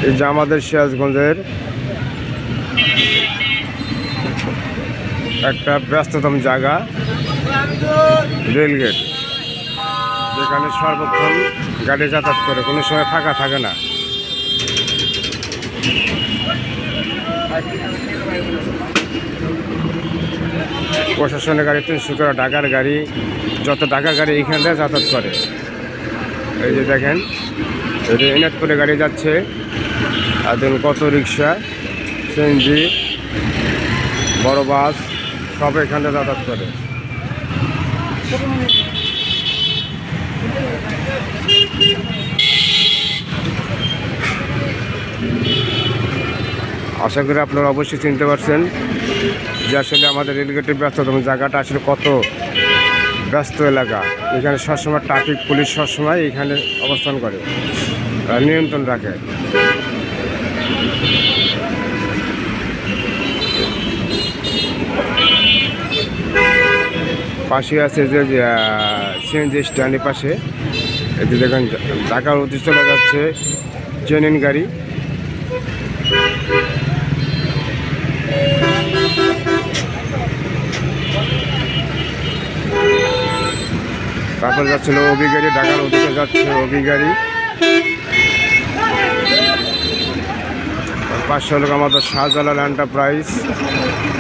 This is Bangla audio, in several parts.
এই যে আমাদের সিরাজগঞ্জের একটা ব্যস্ততম জায়গা রেলগেট, যেখানে সর্বক্ষণ গাড়ি যাতায়াত করে, কোনো সময় ফাঁকা থাকে না। প্রশাসনের গাড়ি 300 করে, ঢাকার গাড়ি, যত ঢাকার গাড়ি এইখান থেকে যাতায়াত করে। এই যে দেখেন, এটা এনায়তপুরে গাড়ি যাচ্ছে, আর দেখুন কত রিক্সা, সিএনজি, বড় বাস সব এখান থেকে যাতায়াত করে। আশা করি আপনারা অবশ্যই চিনতে পারছেন যে আসলে আমাদের রেলগেটের ব্যস্ততম জায়গাটা আসলে কত ব্যস্ত এলাকা। এখানে সবসময় ট্রাফিক পুলিশ সবসময় এখানে অবস্থান করে, নিয়ন্ত্রণ রাখে। পাশে আছে যে সিএনজি স্ট্যান্ডের পাশে, এতে দেখেন ঢাকার উদ্দেশ্যে চলে যাচ্ছে জেনিন গাড়ি। তারপর যাচ্ছিল ওবি গাড়ি, ঢাকার উদ্দেশ্যে যাচ্ছে ওবি গাড়ি। পাশে হলো আমাদের শাহজালাল এন্টারপ্রাইজ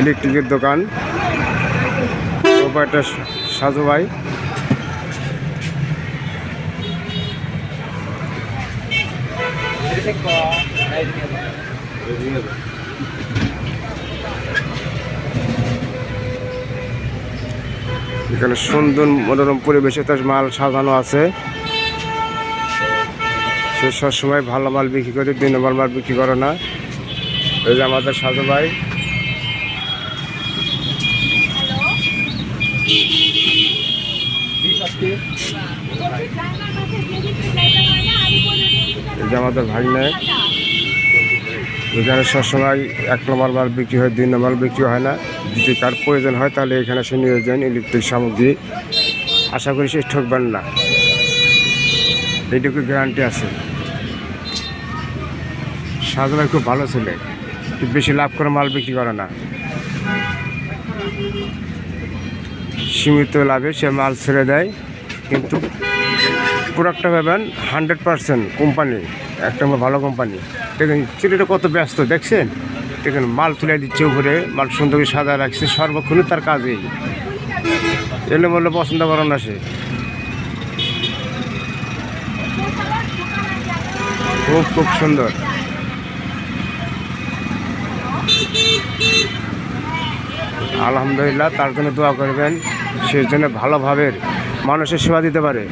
ইলেকট্রিকের দোকান, ওপারটা সাজু ভাই। এখানে সুন্দর মনোরম পরিবেশে তার মাল সাজানো আছে। সে সবসময় ভালো মাল বিক্রি করে, 2 নম্বর মাল বিক্রি করে না। এই যে আমাদের সাজু ভাই। এই যে আমাদের ভাগ্নে, এখানে সবসময় 1 নম্বর মাল বিক্রি হয়, 2 নম্বর বিক্রি হয় না। যদি কার প্রয়োজন হয় তাহলে এখানে সে নিয়ে যান ইলেকট্রিক সামগ্রী। আশা করি সে ঠকবেন না, এইটুকু গ্যারান্টি আছে। সাজু ভাই খুব ভালো ছেলে, খুব বেশি লাভ করে মাল বিক্রি করে না, সীমিত লাভে সে মাল ছেড়ে দেয়। কিন্তু প্রোডাক্টটা পাবেন 100% কোম্পানি, একটা ভালো কোম্পানি। দেখেন ছেলেটা কত ব্যস্ত, দেখছেন? দেখেন মাল তুলে দিচ্ছে উপরে, মাল সুন্দর করে সাদা রাখছে, সর্বক্ষণই তার কাজেই। এলে বললে পছন্দ করেন না সে, খুব খুব সুন্দর। আলহামদুলিল্লাহ, তার জন্য দোয়া করবেন, সে যেন ভালোভাবে মানুষের সেবা দিতে পারে।